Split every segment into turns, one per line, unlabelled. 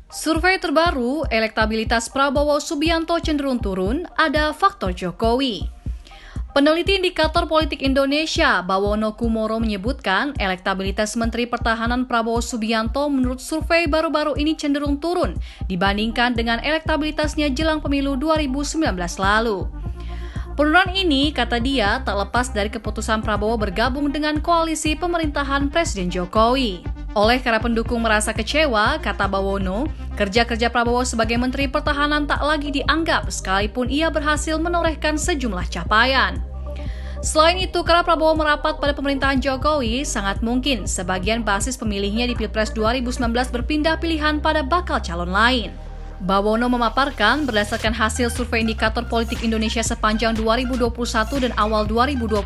Survei terbaru, elektabilitas Prabowo Subianto cenderung turun, ada faktor Jokowi. Peneliti Indikator Politik Indonesia, Bawono Kumoro menyebutkan elektabilitas Menteri Pertahanan Prabowo Subianto menurut survei baru-baru ini cenderung turun dibandingkan dengan elektabilitasnya jelang pemilu 2019 lalu. Penurunan ini, kata dia, tak lepas dari keputusan Prabowo bergabung dengan koalisi pemerintahan Presiden Jokowi. Oleh karena pendukung merasa kecewa, kata Bawono, kerja-kerja Prabowo sebagai Menteri Pertahanan tak lagi dianggap sekalipun ia berhasil menorehkan sejumlah capaian. Selain itu, karena Prabowo merapat pada pemerintahan Jokowi, sangat mungkin sebagian basis pemilihnya di Pilpres 2019 berpindah pilihan pada bakal calon lain. Bawono memaparkan berdasarkan hasil survei Indikator Politik Indonesia sepanjang 2021 dan awal 2022,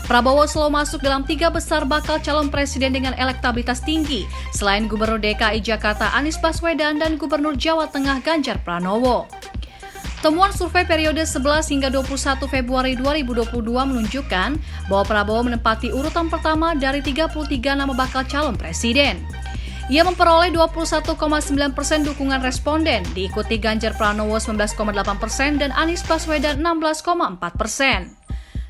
Prabowo selalu masuk dalam 3 besar bakal calon presiden dengan elektabilitas tinggi, selain Gubernur DKI Jakarta Anies Baswedan dan Gubernur Jawa Tengah Ganjar Pranowo. Temuan survei periode 11 hingga 21 Februari 2022 menunjukkan bahwa Prabowo menempati urutan pertama dari 33 nama bakal calon presiden. Ia memperoleh 21,9% dukungan responden, diikuti Ganjar Pranowo 19,8% dan Anies Baswedan 16,4%.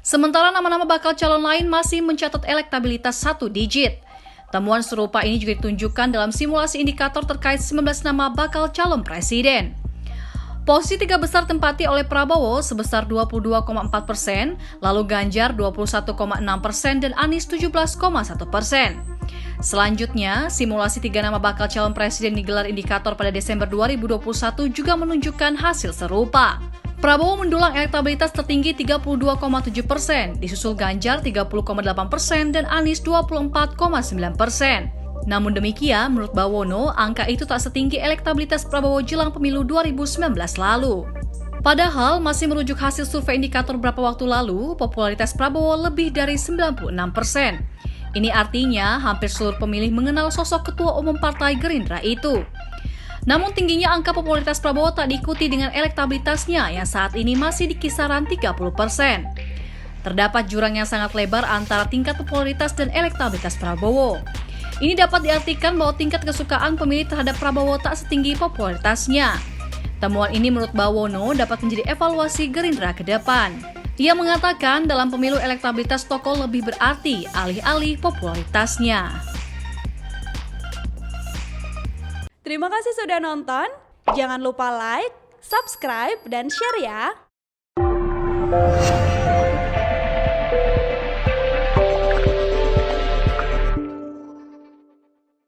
Sementara nama-nama bakal calon lain masih mencatat elektabilitas 1 digit. Temuan serupa ini juga ditunjukkan dalam simulasi indikator terkait 19 nama bakal calon presiden. Posisi 3 besar tempati oleh Prabowo sebesar 22,4%, lalu Ganjar 21,6% dan Anies 17,1%. Selanjutnya, simulasi 3 nama bakal calon presiden digelar indikator pada Desember 2021 juga menunjukkan hasil serupa. Prabowo mendulang elektabilitas tertinggi 32,7%, disusul Ganjar 30,8% dan Anies 24,9%. Namun demikian, menurut Bawono, angka itu tak setinggi elektabilitas Prabowo jelang pemilu 2019 lalu. Padahal, masih merujuk hasil survei indikator beberapa waktu lalu, popularitas Prabowo lebih dari 96%. Ini artinya hampir seluruh pemilih mengenal sosok Ketua Umum Partai Gerindra itu. Namun tingginya angka popularitas Prabowo tak diikuti dengan elektabilitasnya yang saat ini masih di kisaran 30%. Terdapat jurang yang sangat lebar antara tingkat popularitas dan elektabilitas Prabowo. Ini dapat diartikan bahwa tingkat kesukaan pemilih terhadap Prabowo tak setinggi popularitasnya. Temuan ini menurut Bawono dapat menjadi evaluasi Gerindra ke depan. Ia mengatakan dalam pemilu elektabilitas tokoh lebih berarti alih-alih popularitasnya.
Terima kasih sudah nonton. Jangan lupa like, subscribe, dan share ya.